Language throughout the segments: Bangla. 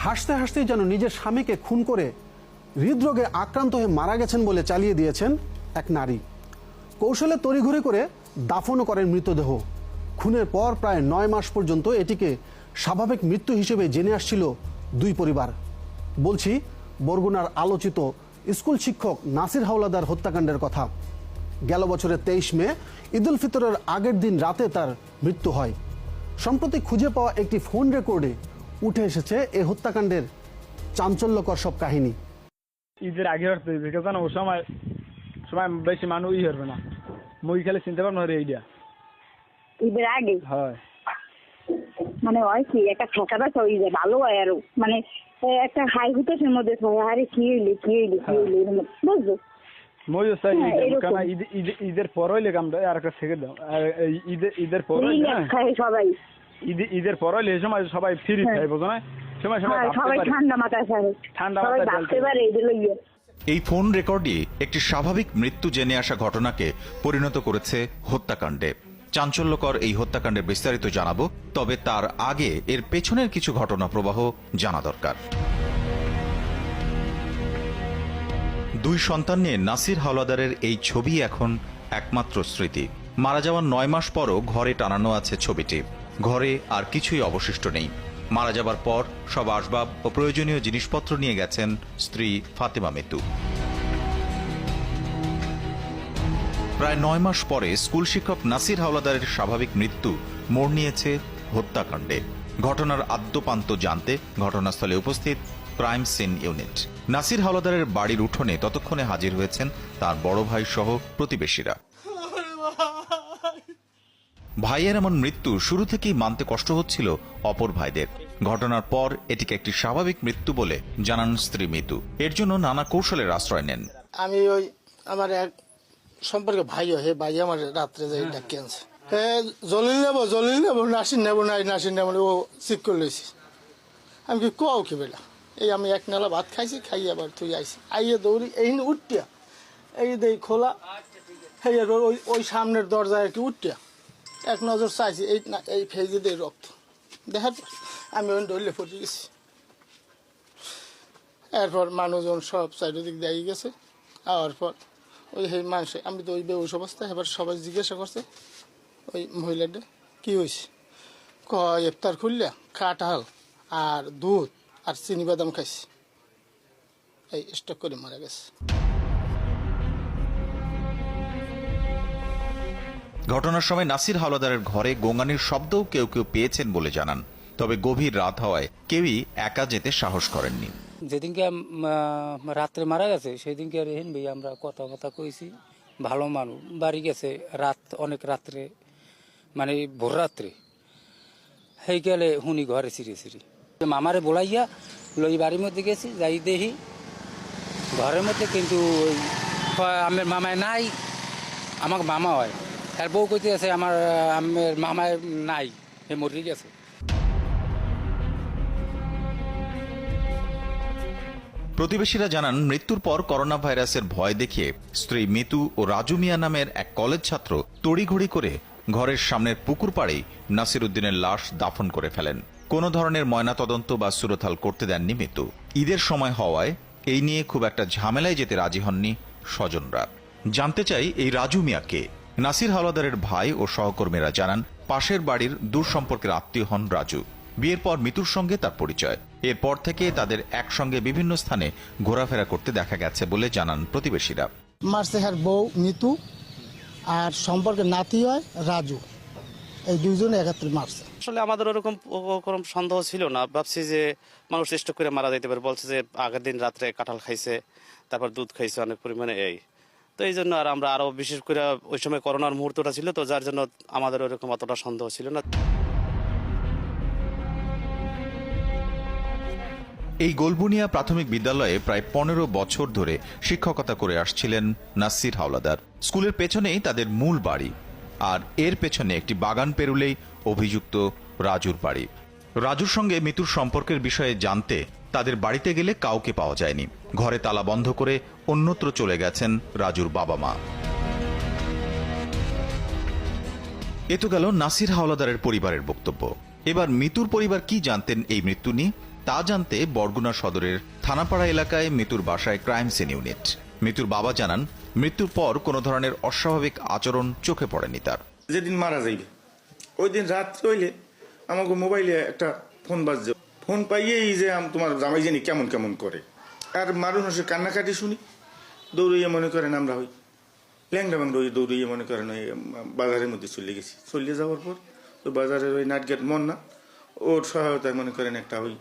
হাসতে হাসতে যেন নিজের স্বামীকে খুন করে হৃদরোগে আক্রান্ত হয়ে মারা গেছেন বলে চালিয়ে দিয়েছেন এক নারী। কৌশলে তড়িঘড়ি করে দাফনও করেন মৃতদেহ। খুনের পর প্রায় 9 মাস পর্যন্ত এটিকে স্বাভাবিক মৃত্যু হিসেবে জেনে আসছিল দুই পরিবার। বলছি বরগুনার আলোচিত স্কুল শিক্ষক নাসির হাওলাদার হত্যাকাণ্ডের কথা। গেল বছরের 23 মে ঈদ উল ফিতরের আগের দিন রাতে তার মৃত্যু হয়। সম্প্রতি খুঁজে পাওয়া একটি ফোন রেকর্ডে উঠে এসেছে এই হত্যাকাণ্ডের চাঞ্চল্যকর সব কাহিনী। ঈদের আগে হচ্ছে ভিডিও কেন ও সময় সময় বেশি মানুষ হবে না, মুই খেলে চিনতে পারবো না এইটা। ঈদের আগে হয় মানে হয় কি একটা ঠেকাটা হয়ে যায়, ভালো হয় আরো, মানে একটা হাই হুতাশের মধ্যে আরে কি হইলে বুঝছো। মইও চাই এরকম। কারণ ঈদের পর হইলে আমরা আর একটা থেকে দাও, আর ঈদের পর সবাই ঈদের পর হইলে এই সময় সবাই ফ্রি থাকে, বোঝো না, সময় সবাই ঠান্ডা মাথায় থাকে, ঠান্ডা সবাই মাথায় ভাবতে পারে এদের লইয়া। এই ফোন রেকর্ডই একটি স্বাভাবিক মৃত্যু জেনে আসা ঘটনাকে পরিণত করেছে হত্যাকাণ্ডে। চাঞ্চল্যকর এই হত্যাকাণ্ডের বিস্তারিত জানাবো, তবে তার আগে এর পেছনের কিছু ঘটনা প্রবাহ জানা দরকার। দুই সন্তান নিয়ে নাসির হাওলাদারের এই ছবি এখন একমাত্র স্মৃতি। মারা যাওয়ার 9 মাস পরও ঘরে টানানো আছে ছবিটি। ঘরে আর কিছুই অবশিষ্ট নেই। মারা যাবার পর সব আসবাব ও প্রয়োজনীয় জিনিসপত্র নিয়ে গেছেন স্ত্রী ফাতেমা মিতু। প্রায় 9 মাস পরে স্কুল শিক্ষক নাসির হাওলাদারের স্বাভাবিক মৃত্যু মোড় নিয়েছে হত্যাকাণ্ডে। ঘটনার আদ্যোপান্ত জানতে ঘটনাস্থলে উপস্থিত ক্রাইম সিন ইউনিট। নাসির হাওলাদারের বাড়ির উঠোনে ততক্ষণে হাজির হয়েছেন তার বড় ভাই সহ প্রতিবেশীরা। ভাইয়ের এমন মৃত্যু শুরু থেকেই মানতে কষ্ট হচ্ছিল অপর ভাইদের। ঘটনার পর এটিকে একটি স্বাভাবিক মৃত্যু বলে জানান স্ত্রী মিতু। এর জন্য নানা কৌশলের আশ্রয় নেন। আমি ওই আমার এক সম্পর্কে ভাই হে ভাই আমার রাত্রে যাই ডাকি আনছে, জলিল নেবো নাসির নেবো নাই নাসির নেবো, ও চেক করে লইছি। আমি কি কও কি বেলা, এই আমি এক নালা ভাত খাইছি, খাই আবার তুই আইসি, আইয়ে দৌড়ি এই উঠটিয়া এই দেই খোলা, ওই সামনের দরজায় আর কি উঠটিয়া এক নজর চাইছি, এই ফেজে দেয় রক্ত দেখার পর আমি ওই ডরলে পড়ে গেছি। এরপর মানুষজন সব চারিদিক দিয়ে গেছে। আওয়ার পর ওই মানুষ, আমি তো ওই বেউস অবস্থায়, এবার সবাই জিজ্ঞাসা করছে ওই মহিলাটা কি হয়েছে, কয় ইফতার খুললা কাঁঠাল আর দুধ আর চিনি বাদাম খাইছি, এই স্টক করে মারা গেছে। ঘটনার সময় নাসির হাওলাদারের ঘরে গোঙানির শব্দও কেউ কেউ পেয়েছেন বলে জানান। তবে গভীর রাত হওয়ায় কেউই একা যেতে সাহস করেননি। যেদিনকে রাত্রে মারা গেছে সেদিনকে রেহেন ভাই আমরা কথা কইছি, ভালো মানুষ, বাড়ি গেছে রাত অনেক রাত্রে, মানে ভোর রাত্রে সেই গেলে হুনি ঘরে সিঁড়ি মামারে বলাইয়া লই বাড়ির মধ্যে গেছি, যাই দেখি ঘরের মধ্যে কিন্তু আমার মামায় নাই, আমাকে মামা হয়, তার বউ কইতে আছে আমার মামায় নাই, সে মরে গেছে। প্রতিবেশীরা জানান, মৃত্যুর পর করোনা ভাইরাসের ভয় দেখিয়ে স্ত্রী মিতু ও রাজু মিয়া নামের এক কলেজ ছাত্র তড়িঘড়ি করে ঘরের সামনের পুকুর পাড়েই নাসির উদ্দিনের লাশ দাফন করে ফেলেন। কোনো ধরনের ময়নাতদন্ত বা সুরতাল করতে দেননি মিতু। ঈদের সময় হওয়ায় এই নিয়ে খুব একটা ঝামেলায় যেতে রাজি হননি স্বজনরা। জানতে চাই এই রাজু মিয়া কে। নাসির হাওলাদারের ভাই ও সহকর্মীরা জানান, পাশের বাড়ির দূর সম্পর্কের আত্মীয় হন রাজু। বিয়ের পর মিতুর সঙ্গে তার পরিচয়। এরপর থেকে তাদের একসঙ্গে বিভিন্ন স্থানে ঘোরাফেরা করতে দেখা গেছে বলে জানান প্রতিবেশীরা। মারছে হ্যার বউ মিতু আর সম্পর্কে নাতি হয় রাজু, এই দুইজন একত্রে মারছে। আসলে আমাদের ওরকম সন্দেহ ছিল না, ভাবছি যে মানুষ চেষ্টা করে মারা যেতে পারে। বলছে যে আগের দিন রাত্রে কাঁঠাল খাইছে, তারপর দুধ খাইছে অনেক পরিমাণে, এই তো এই জন্য আর আমরা আরো বিশেষ করে ওই সময় করোনার মুহূর্তটা ছিল তো, যার জন্য আমাদের ওরকম অতটা সন্দেহ ছিল না। এই গোলবুনিয়া প্রাথমিক বিদ্যালয়ে প্রায় 15 বছর ধরে শিক্ষকতা করে আসছিলেন নাসির হাওলাদার। স্কুলের পেছনেই তাদের মূল বাড়ি, আর এর পেছনে একটি বাগান পেরুলেই অভিযুক্ত রাজুর বাড়ি। রাজুর সঙ্গে মিতুর সম্পর্কের বিষয়ে জানতে তাদের বাড়িতে গেলে কাউকে পাওয়া যায়নি। ঘরে তালা বন্ধ করে অন্যত্র চলে গেছেন রাজুর বাবা মা। এ তো গেল নাসির হাওলাদারের পরিবারের বক্তব্য। এবার মিতুর পরিবার কি জানতেন এই মৃত্যু নিয়ে? তা জানতে বরগুনা সদরের থানাপাড়া এলাকায় মিতুর বাসায় ক্রাইম সিন ইউনিট। মিতুর বাবা জানান, মৃত্যুর পর কোনো ধরনের অস্বাভাবিক আচরণ চোখে পড়েনি তার। যেদিন মারা যাইবে ওই দিন রাত্রে হইলে আমাকে মোবাইলে একটা ফোন বাজছে, ফোন পাইয়েই যে তোমার জামাই জানি কেমন কেমন করে, আর মানুষের কান্নাকাটি শুনি, দৌড়িয়ে মনে করেন আমরা ওই ল্যাংড়া ব্যাংরা ওই দৌড়িয়ে মনে করেন ওই বাজারের মধ্যে চলে গেছি। চলে যাওয়ার পর ওই বাজারের ওই নাটগেট মন না, ওর সহায়তায় মনে করেন একটা ওই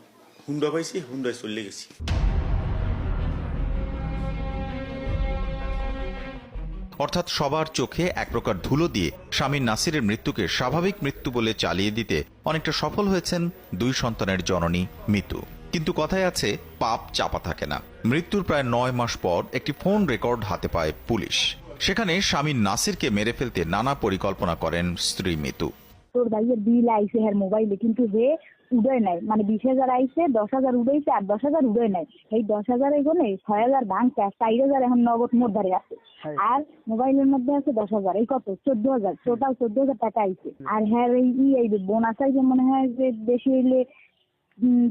হুন্ডা পাইছি, হুন্ডায় চলে গেছি। অর্থাৎ সবার চোখে এক প্রকার ধুলো দিয়ে স্বামী নাসিরের মৃত্যুকে স্বাভাবিক মৃত্যু বলে চালিয়ে দিতে অনেকটা সফল হয়েছেন 2 সন্তানের জননী মিতু। কিন্তু কথায় আছে, পাপ চাপা থাকে না। মৃত্যুর প্রায় 9 মাস পর একটি ফোন রেকর্ড হাতে পায় পুলিশ। সেখানে স্বামী নাসিরকে মেরে ফেলতে নানা পরিকল্পনা করেন স্ত্রী মিতু। তোর ভাইয়ের বিল আইছে হ্যার মোবাইলে, কিন্তু হে উদয় নাই, মানে 20,000 আইছে, 10,000 উড়াইছে আর 10,000 উদয় নাই। এই 10,000 এখানে 6,000 ভাঙছে আর 4,000 এখন নগদ মোট ধারে আছে, আর মোবাইলের মধ্যে আছে 10,000। এই কত 14,000, টোটাল 14,000 টাকা আইছে। আর হ্যাঁ এই বোনাস আইছে মনে হয় যে বেশি হইলে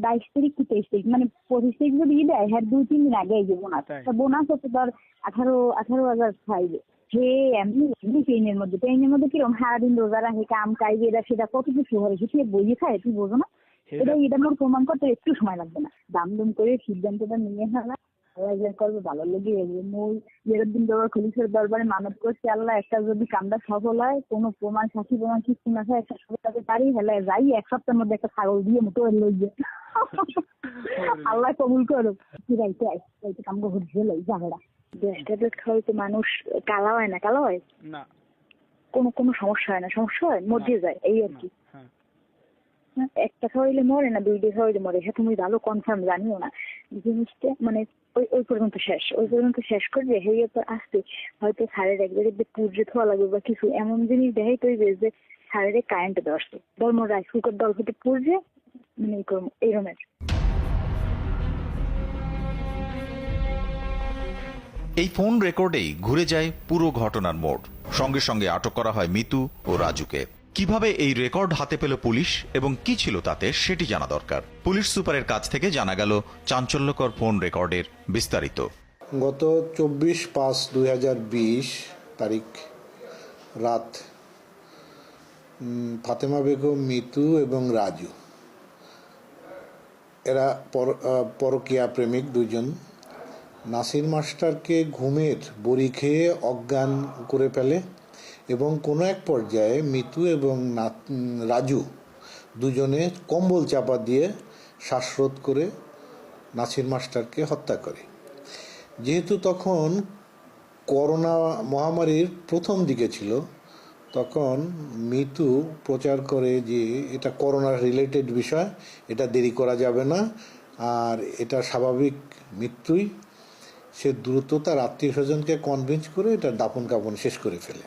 22 তারিখ কি 23 তারিখ, মানে 25 তারিখ যদি দেয় হ্যাঁ 2-3 দিন আগে আইছে বোনাস। বোনাস হচ্ছে ধর 18,000 খাইবে। হে এমনি ট্রেনের মধ্যে কিরকম সারাদিন রোজা রাখে, কাম কাইবে, এটা সেটা কত কিছু হয়, সে বইয়ে খায়, তুই বোঝো না? এটা মোট প্রমাণ করতে একটু সময় লাগবে না, দাম করে সিদ্ধান্তটা নিয়ে ফেলা করবে ভালো লেগে। মই যেদিন দরবার পুলিশের দরবারে মানত করছে, আল্লাহ একটা যদি কামটা সফল হয়, কোনো প্রমাণ সাক্ষী প্রমাণ কিছু না হয়, একটা সরকারকে পারি হেলে যাই 1 সপ্তাহের মধ্যে একটা ছাগল দিয়ে মোটো লইয়ে আল্লাহ কবুল করো। রাইতে কাম ঘুরছে লই ঝামেলা। 10 ট্যাবলেট খাওয়াইতে মানুষ কালা হয় না, কালা হয় না, কোনো সমস্যা হয় না, সমস্যা হয় মধ্যে যায় এই আর কি। একটা খাওয়াইলে মরে না, 2 খাওয়াইলে মরে, সেটা তুমি ভালো কনফার্ম জানিও না। জিনিসটা মানে ওই পর্যন্ত শেষ করবে, হেয়ে তো আসতে হয়তো সারের একবারে পুজো থোয়া লাগবে বা কিছু এমন জিনিস দেখাই তৈরি যে সারের কারেন্ট দশে ধর্ম রাইস কুকার দল হতে পুজে, মানে এইরকমের। এই ফোন রেকর্ডেই ঘুরে যায় পুরো ঘটনার মোড়। সঙ্গে সঙ্গে আটক করা হয় মিতু ও রাজুকে। কিভাবে এই রেকর্ড হাতে পেল পুলিশ এবং কি ছিল তাতে, সেটি জানা দরকার। পুলিশ সুপারের কাছ থেকে জানা গেল চাঞ্চল্যকর ফোন রেকর্ডের বিস্তারিত। গত 24/5/2020 তারিখ রাত ফাতেমা বেগম, মিতু এবং রাজু, এরা পরকীয়া প্রেমিক দুজন, নাসির মাস্টারকে ঘুমের বড়ি খেয়ে অজ্ঞান করে ফেলে এবং কোনো এক পর্যায়ে মিতু এবং রাজু দুজনে কম্বল চাপা দিয়ে শ্বাসরোধ করে নাসির মাস্টারকে হত্যা করে। যেহেতু তখন করোনা মহামারীর প্রথম দিকে ছিল, তখন মিতু প্রচার করে যে এটা করোনা রিলেটেড বিষয়, এটা দেরি করা যাবে না, আর এটা স্বাভাবিক মৃত্যুই। সে দ্রুত তার আত্মীয় স্বজনকে কনভিন্স করে এটা দাফন কাফন শেষ করে ফেলে।